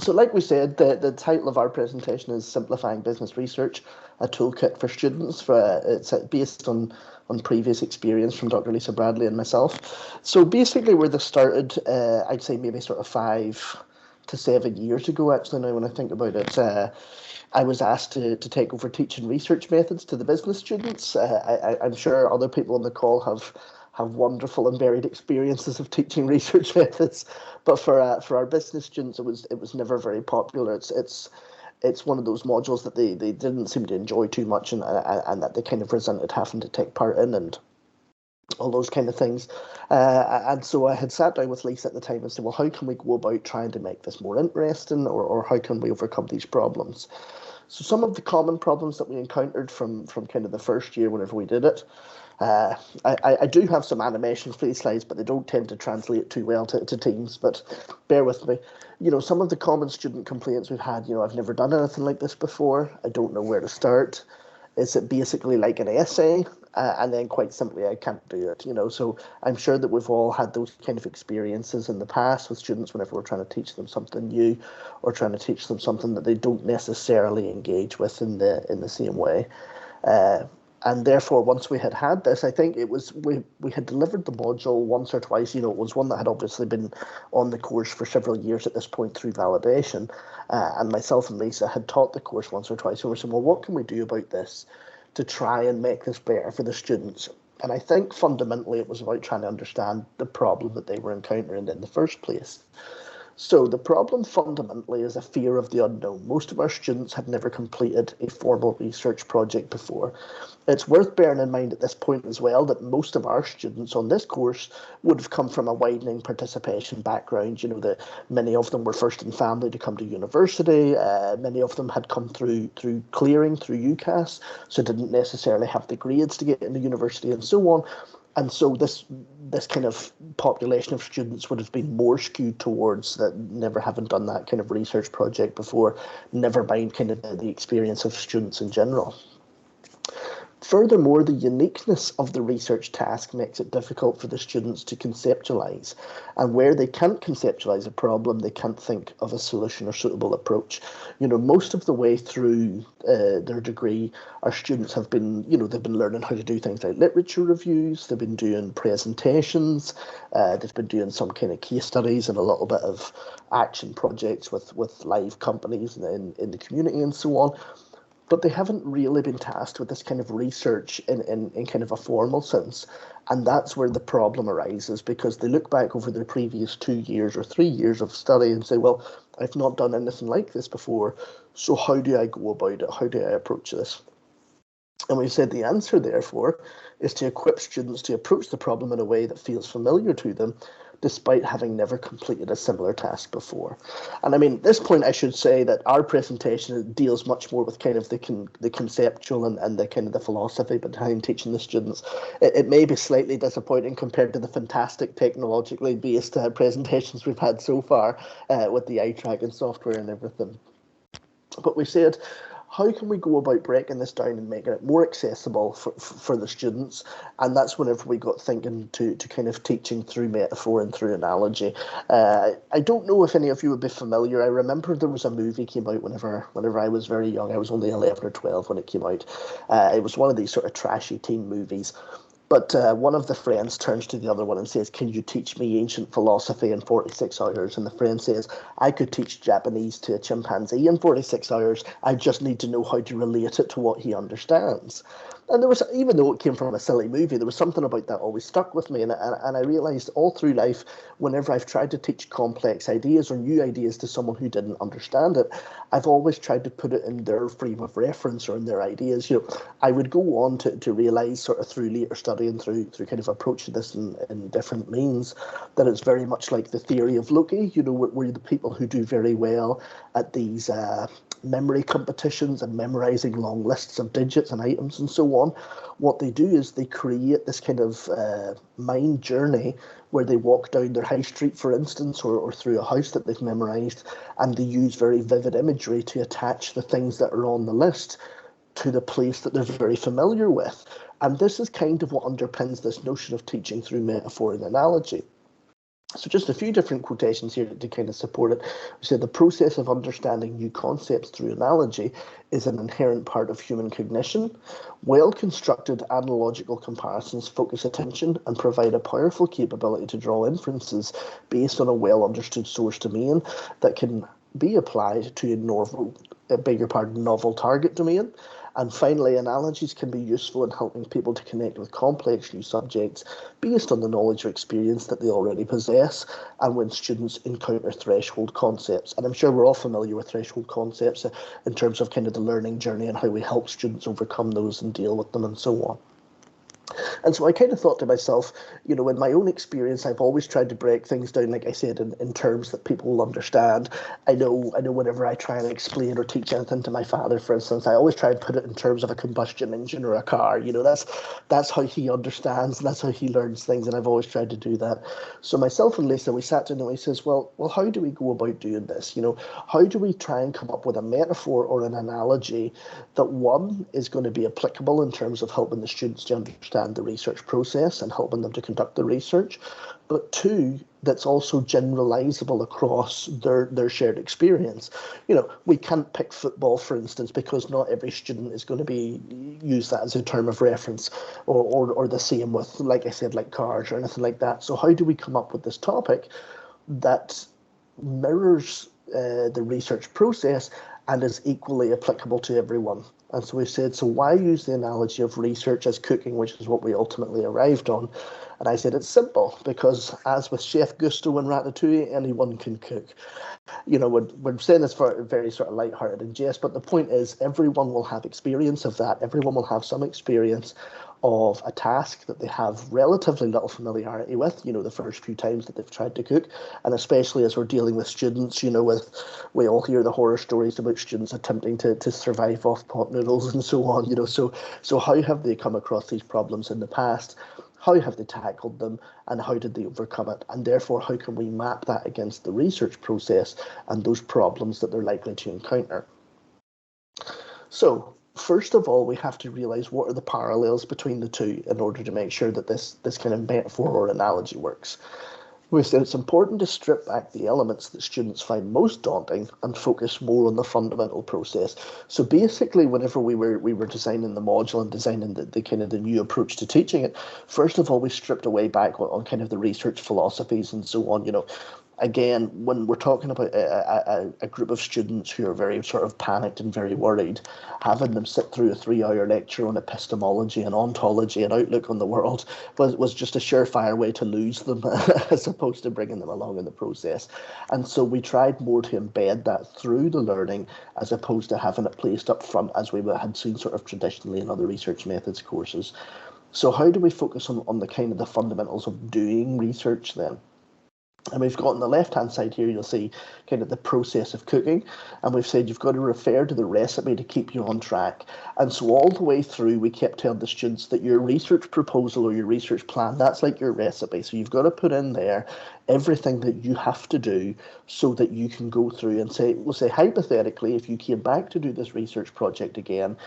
So like we said, the title of our presentation is Simplifying Business Research, a toolkit for students. It's based on previous experience from Dr. Lisa Bradley and myself. So basically where this started, I'd say maybe sort of 5 to 7 years ago, actually, now when I think about it. I was asked to take over teaching research methods to the business students. I'm sure other people on the call have wonderful and varied experiences of teaching research methods, but for our business students, it was never very popular. It's one of those modules that they didn't seem to enjoy too much, and that they kind of resented having to take part in, and all those kind of things. And so I had sat down with Lisa at the time and said, well, how can we go about trying to make this more interesting, or how can we overcome these problems? So some of the common problems that we encountered from kind of the first year whenever we did it, I do have some animations for these slides, but they don't tend to translate too well to Teams, but bear with me. Some of the common student complaints we've had, I've never done anything like this before. I don't know where to start. Is it basically like an essay? And then quite simply, I can't do it, So I'm sure that we've all had those kind of experiences in the past with students whenever we're trying to teach them something new or trying to teach them something that they don't necessarily engage with in the same way. And therefore, once we had this, I think it was we had delivered the module once or twice. It was one that had obviously been on the course for several years at this point through validation. And myself and Lisa had taught the course once or twice. And we said, well, what can we do about this to try and make this better for the students? And I think fundamentally it was about trying to understand the problem that they were encountering in the first place. So the problem fundamentally is a fear of the unknown. Most of our students had never completed a formal research project before. It's worth bearing in mind at this point as well that most of our students on this course would have come from a widening participation background. That many of them were first in family to come to university. Many of them had come through clearing, through UCAS, so didn't necessarily have the grades to get into university and so on. And so this kind of population of students would have been more skewed towards that, never having done that kind of research project before, never mind kind of the experience of students in general. Furthermore, the uniqueness of the research task makes it difficult for the students to conceptualise. And where they can't conceptualise a problem, they can't think of a solution or suitable approach. Most of the way through their degree, our students have been, they've been learning how to do things like literature reviews, they've been doing presentations, they've been doing some kind of case studies and a little bit of action projects with live companies in the community and so on. But they haven't really been tasked with this kind of research in kind of a formal sense. And that's where the problem arises, because they look back over their previous 2 years or 3 years of study and say, well, I've not done anything like this before, so how do I go about it? How do I approach this? And we've said the answer, therefore, is to equip students to approach the problem in a way that feels familiar to them, despite having never completed a similar task before. And I mean, at this point, I should say that our presentation deals much more with kind of the conceptual and the kind of the philosophy behind teaching the students. It may be slightly disappointing compared to the fantastic technologically based presentations we've had so far with the eye tracking software and everything. But we said, how can we go about breaking this down and making it more accessible for the students? And that's whenever we got thinking to kind of teaching through metaphor and through analogy. I don't know if any of you would be familiar. I remember there was a movie came out whenever I was very young. I was only 11 or 12 when it came out. It was one of these sort of trashy teen movies. But one of the friends turns to the other one and says, can you teach me ancient philosophy in 46 hours? And the friend says, I could teach Japanese to a chimpanzee in 46 hours. I just need to know how to relate it to what he understands. And there was, even though it came from a silly movie, there was something about that always stuck with me. And I realised all through life, whenever I've tried to teach complex ideas or new ideas to someone who didn't understand it, I've always tried to put it in their frame of reference or in their ideas. I would go on to realise sort of through later study and through kind of approaching this in different means, that it's very much like the theory of Loki, where the people who do very well at these memory competitions and memorizing long lists of digits and items and so on, what they do is they create this kind of mind journey where they walk down their high street, for instance, or through a house that they've memorized, and they use very vivid imagery to attach the things that are on the list to the place that they're very familiar with. And this is kind of what underpins this notion of teaching through metaphor and analogy. So just a few different quotations here to kind of support it. We said the process of understanding new concepts through analogy is an inherent part of human cognition. Well-constructed analogical comparisons focus attention and provide a powerful capability to draw inferences based on a well-understood source domain that can be applied to novel target domain. And finally, analogies can be useful in helping people to connect with complex new subjects based on the knowledge or experience that they already possess, and when students encounter threshold concepts. And I'm sure we're all familiar with threshold concepts in terms of kind of the learning journey and how we help students overcome those and deal with them and so on. And so I kind of thought to myself, you know, in my own experience, I've always tried to break things down, like I said, in terms that people will understand. I know whenever I try and explain or teach anything to my father, for instance, I always try and put it in terms of a combustion engine or a car. You know, that's how he understands, and that's how he learns things, and I've always tried to do that. So myself and Lisa, we sat down and we says, well, how do we go about doing this? You know, how do we try and come up with a metaphor or an analogy that, one, is going to be applicable in terms of helping the students to understand the research process and helping them to conduct the research, but two, that's also generalizable across their shared experience. You know, we can't pick football, for instance, because not every student is going to be use that as a term of reference, or the same with, like I said, like cars or anything like that. So how do we come up with this topic that mirrors the research process and is equally applicable to everyone? And so we said, so why use the analogy of research as cooking, which is what we ultimately arrived on? And I said, it's simple, because as with Chef Gusteau and Ratatouille, anyone can cook. You know, we're saying this for a very sort of lighthearted and jest, but the point is everyone will have experience of that. Everyone will have some experience of a task that they have relatively little familiarity with, you know, the first few times that they've tried to cook. And especially as we're dealing with students, you know, we all hear the horror stories about students attempting to survive off pot noodles and so on, you know. So how have they come across these problems in the past? How have they tackled them, and how did they overcome it? And therefore, how can we map that against the research process and those problems that they're likely to encounter? So, first of all, we have to realize what are the parallels between the two in order to make sure that this kind of metaphor or analogy works. We said it's important to strip back the elements that students find most daunting and focus more on the fundamental process. So basically, whenever we were designing the module and designing the kind of the new approach to teaching it, first of all, we stripped away back on kind of the research philosophies and so on. You know, again, when we're talking about a group of students who are very sort of panicked and very worried, having them sit through a 3-hour lecture on epistemology and ontology and outlook on the world was just a surefire way to lose them as opposed to bringing them along in the process. And so we tried more to embed that through the learning as opposed to having it placed up front as we had seen sort of traditionally in other research methods courses. So how do we focus on the kind of the fundamentals of doing research then? And we've got on the left-hand side here, you'll see kind of the process of cooking. And we've said you've got to refer to the recipe to keep you on track. And so all the way through, we kept telling the students that your research proposal or your research plan, that's like your recipe. So you've got to put in there everything that you have to do so that you can go through and say, we'll say hypothetically, if you came back to do this research project again,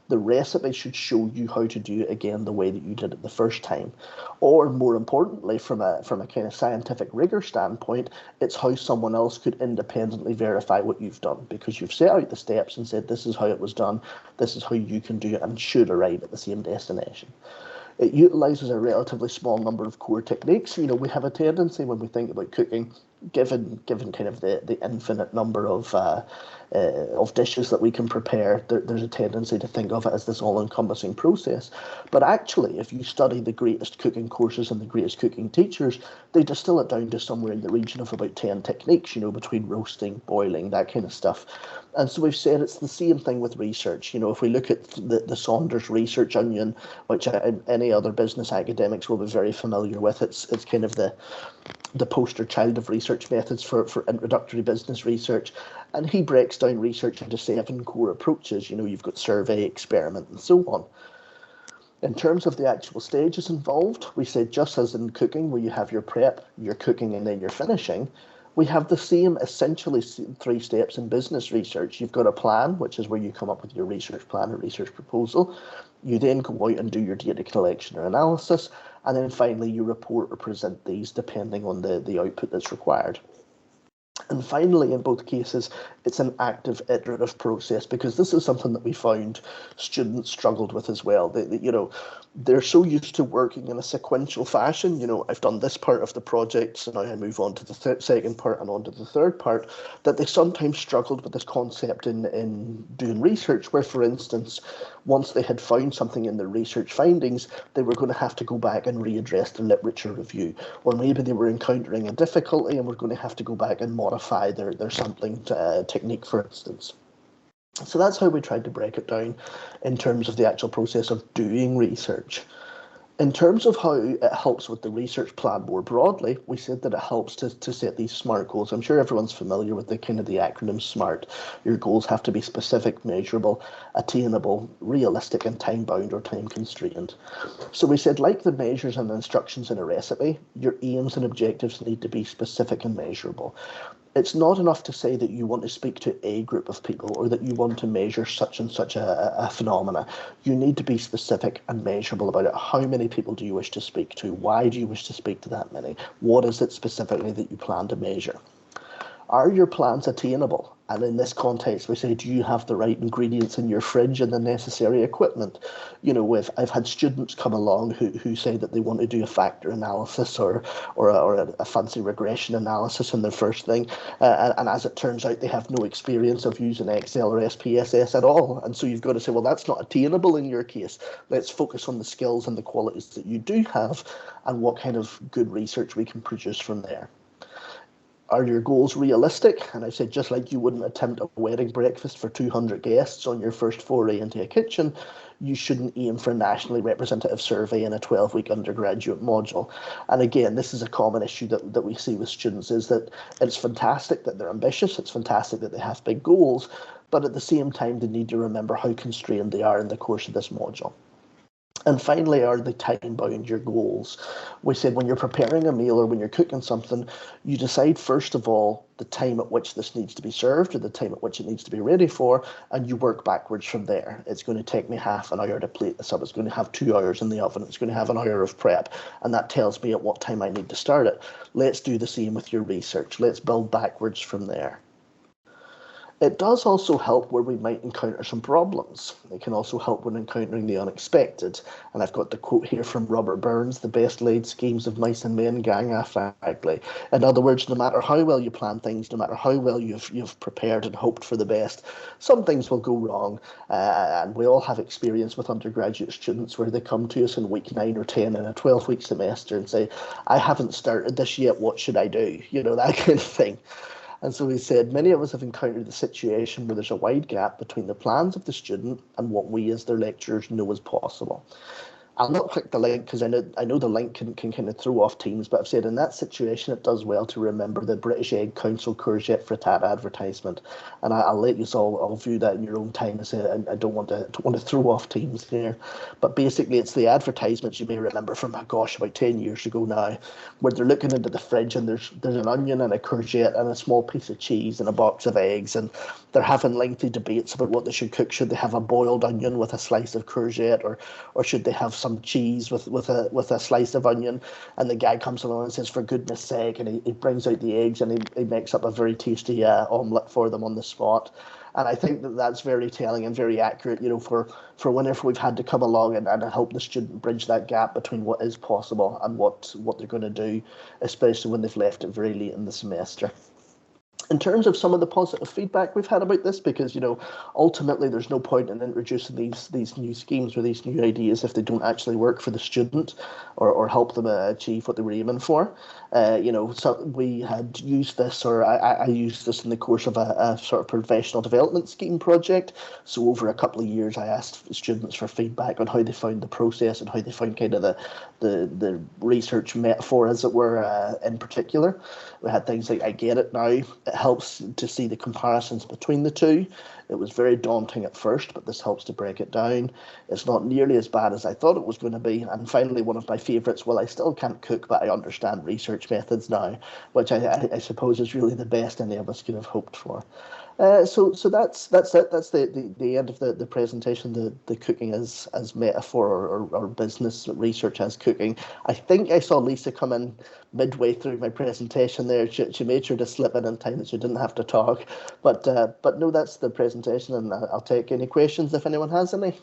the recipe should show you how to do it again the way that you did it the first time. Or more importantly, from a kind of scientific rigor standpoint, it's how someone else could independently verify what you've done, because you've set out the steps and said this is how it was done, this is how you can do it, and should arrive at the same destination. It utilises a relatively small number of core techniques. You know, we have a tendency when we think about cooking, given kind of the infinite number of dishes that we can prepare, there's a tendency to think of it as this all-encompassing process. But actually, if you study the greatest cooking courses and the greatest cooking teachers, they distill it down to somewhere in the region of about 10 techniques, you know, between roasting, boiling, that kind of stuff. And so we've said it's the same thing with research. You know, if we look at the Saunders Research Onion, which any other business academics will be very familiar with, it's kind of the poster child of research methods for introductory business research. And he breaks down research into 7 core approaches. You know, you've got survey, experiment, and so on. In terms of the actual stages involved, we said just as in cooking, where you have your prep, your cooking, and then your finishing, we have the same essentially 3 steps in business research. You've got a plan, which is where you come up with your research plan or research proposal. You then go out and do your data collection or analysis, And then finally, you report or present these depending on the output that's required. And finally, in both cases, it's an active iterative process, because this is something that we found students struggled with as well. They're so used to working in a sequential fashion. I've done this part of the project, so now I move on to the second part and on to the third part, that they sometimes struggled with this concept in doing research, where, for instance, once they had found something in their research findings, they were going to have to go back and readdress the literature review. Or maybe they were encountering a difficulty and were going to have to go back and modify their sampling technique, for instance. So that's how we tried to break it down in terms of the actual process of doing research. In terms of how it helps with the research plan more broadly, we said that it helps to set these SMART goals. I'm sure everyone's familiar with the acronym SMART. Your goals have to be specific, measurable, attainable, realistic, and time-bound or time-constrained. So we said, like the measures and instructions in a recipe, your aims and objectives need to be specific and measurable. It's not enough to say that you want to speak to a group of people or that you want to measure such and such a phenomena. You need to be specific and measurable about it. How many people do you wish to speak to? Why do you wish to speak to that many? What is it specifically that you plan to measure? Are your plans attainable? And in this context, we say, do you have the right ingredients in your fridge and the necessary equipment? I've had students come along who say that they want to do a factor analysis or a fancy regression analysis in their first thing. And as it turns out, they have no experience of using Excel or SPSS at all. And so you've got to say, well, that's not attainable in your case. Let's focus on the skills and the qualities that you do have and what kind of good research we can produce from there. Are your goals realistic? And I said, just like you wouldn't attempt a wedding breakfast for 200 guests on your first foray into a kitchen, you shouldn't aim for a nationally representative survey in a 12-week undergraduate module. And again, this is a common issue that we see with students, is that it's fantastic that they're ambitious, it's fantastic that they have big goals, but at the same time, they need to remember how constrained they are in the course of this module. And finally, are they time-bound, your goals? We said when you're preparing a meal or when you're cooking something, you decide first of all the time at which this needs to be served or the time at which it needs to be ready for, and you work backwards from there. It's going to take me half an hour to plate this up. It's going to have 2 hours in the oven. It's going to have an hour of prep, and that tells me at what time I need to start it. Let's do the same with your research. Let's build backwards from there. It does also help where we might encounter some problems. It can also help when encountering the unexpected. And I've got the quote here from Robert Burns, the best laid schemes of mice and men gang affectly. In other words, no matter how well you plan things, no matter how well you've prepared and hoped for the best, some things will go wrong. And we all have experience with undergraduate students where they come to us in week 9 or 10 in a 12-week semester and say, I haven't started this yet, what should I do? That kind of thing. And so we said many of us have encountered the situation where there's a wide gap between the plans of the student and what we as their lecturers know is possible. I'll not click the link because I know the link can kind of throw off teams, but I've said in that situation it does well to remember the British Egg Council courgette frittata advertisement, and I'll let you all view that in your own time. I don't want to throw off teams here, but basically it's the advertisements you may remember from about 10 years ago now, where they're looking into the fridge and there's an onion and a courgette and a small piece of cheese and a box of eggs, and they're having lengthy debates about what they should cook. Should they have a boiled onion with a slice of courgette, or should they have some cheese with a slice of onion? And the guy comes along and says, for goodness sake, and he brings out the eggs and he makes up a very tasty omelette for them on the spot. And I think that's very telling and very accurate, for whenever we've had to come along and help the student bridge that gap between what is possible and what they're going to do, especially when they've left it very late in the semester. In terms of some of the positive feedback we've had about this, because ultimately there's no point in introducing these new schemes or these new ideas if they don't actually work for the student or help them achieve what they were aiming for. So we had used this, or I used this in the course of a sort of professional development scheme project. So over a couple of years, I asked students for feedback on how they found the process and how they found kind of the research metaphor, as it were, in particular. We had things like, I get it now. It helps to see the comparisons between the two. It was very daunting at first, but this helps to break it down. It's not nearly as bad as I thought it was going to be. And finally, one of my favourites, well, I still can't cook, but I understand research methods now, which I suppose is really the best any of us could have hoped for. So that's it. That's the end of the presentation. The cooking as metaphor or business research as cooking. I think I saw Lisa come in midway through my presentation there. She made sure to slip in time that she didn't have to talk. But no, that's the presentation, and I'll take any questions if anyone has any.